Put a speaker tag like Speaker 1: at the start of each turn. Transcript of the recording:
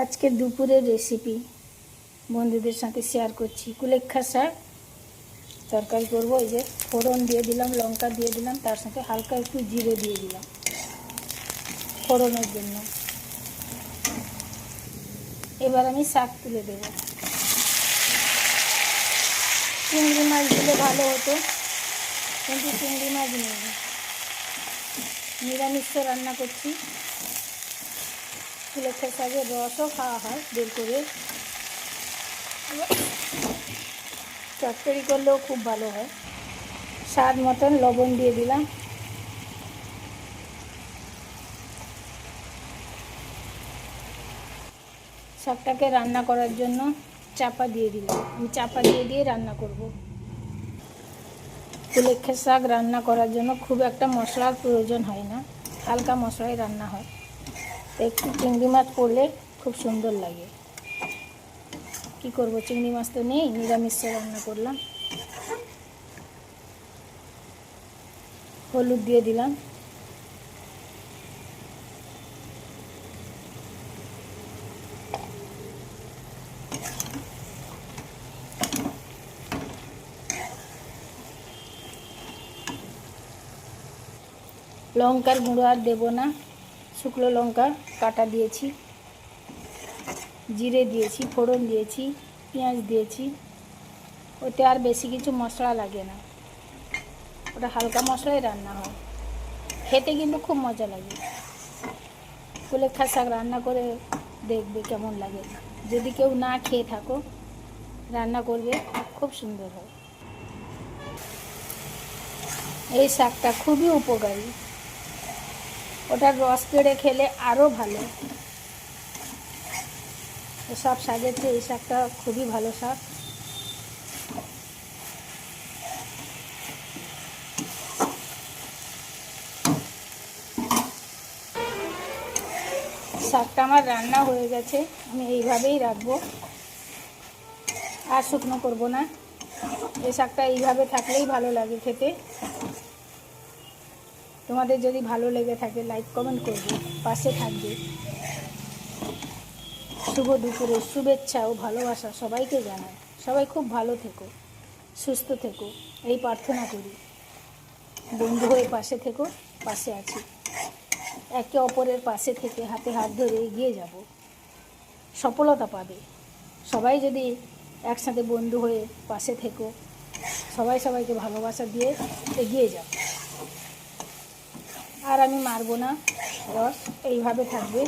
Speaker 1: আজকের দুপুরের রেসিপি বন্ধুদের সাথে শেয়ার করছি। কুলেখাড়া শাক তরকারি করবো। এই যে ফোড়ন দিয়ে দিলাম, লঙ্কা দিয়ে দিলাম, তার সাথে হালকা একটু জিরে দিয়ে দিলাম ফোড়নের জন্য। এবার আমি শাক তুলে দেবো। চিংড়ি মাছ দিলে ভালো হতো, কিন্তু চিংড়ি মাছ নেই, নিরামিষ রান্না করছি। কুলেখাড়া শাকের রসও খাওয়া হয় বের করে, চচ্চড়ি করলেও খুব ভালো হয়। স্বাদ মতন লবণ দিয়ে দিলাম। শাকটাকে রান্না করার জন্য চাপা দিয়ে দিলাম। আমি চাপা দিয়ে রান্না করব। কুলেখাড়া শাক রান্না করার জন্য খুব একটা মশলার প্রয়োজন হয় না, হালকা মশলায় রান্না হয়। তো একটু চিংড়ি মাছ পড়লে খুব সুন্দর লাগে। কি করব, চিংড়ি মাছ তো নেই, নিরামিষ রান্না করলাম। হলুদ দিয়ে দিলাম, লঙ্কার গুঁড়ো আর দেবো না, শুকনো লঙ্কা কাটা দিয়েছি, জিরে দিয়েছি, ফোড়ন দিয়েছি, পেঁয়াজ দিয়েছি। ওতে আর বেশি কিছু মশলা লাগে না, ওটা হালকা মশলাই রান্না হয়। খেতে কিন্তু খুব মজা লাগে। কুলেখাড়া শাক রান্না করে দেখবে কেমন লাগে। যদি কেউ না খেয়ে থাকো, রান্না করবে, খুব সুন্দর হয়। এই শাকটা খুবই উপকারী, ওটার রস পেড়ে খেলে আরও ভালো। সব শাকের চেয়ে এই শাকটা খুবই ভালো শাক। শাকটা আমার রান্না হয়ে গেছে, আমি এইভাবেই রাখবো, আর শুকনো করবো না। এই শাকটা এইভাবে থাকলেই ভালো লাগে খেতে। তোমাদের যদি ভালো লেগে থাকে লাইক কমেন্ট করবে, পাশে থাকবে। শুভ দুপুরের শুভেচ্ছা ও ভালোবাসা সবাইকে জানাই। সবাই খুব ভালো থেকো, সুস্থ থেকো, এই প্রার্থনা করি। বন্ধু হয়ে পাশে থেকো, পাশে আছি। একে অপরের পাশে থেকে হাতে হাত ধরে এগিয়ে যাব, সফলতা পাবে। সবাই যদি একসাথে বন্ধু হয়ে পাশে থেকো, সবাই সবাইকে ভালোবাসা দিয়ে এগিয়ে যাও। আর আমি মারবো না, রস এইভাবে থাকবে।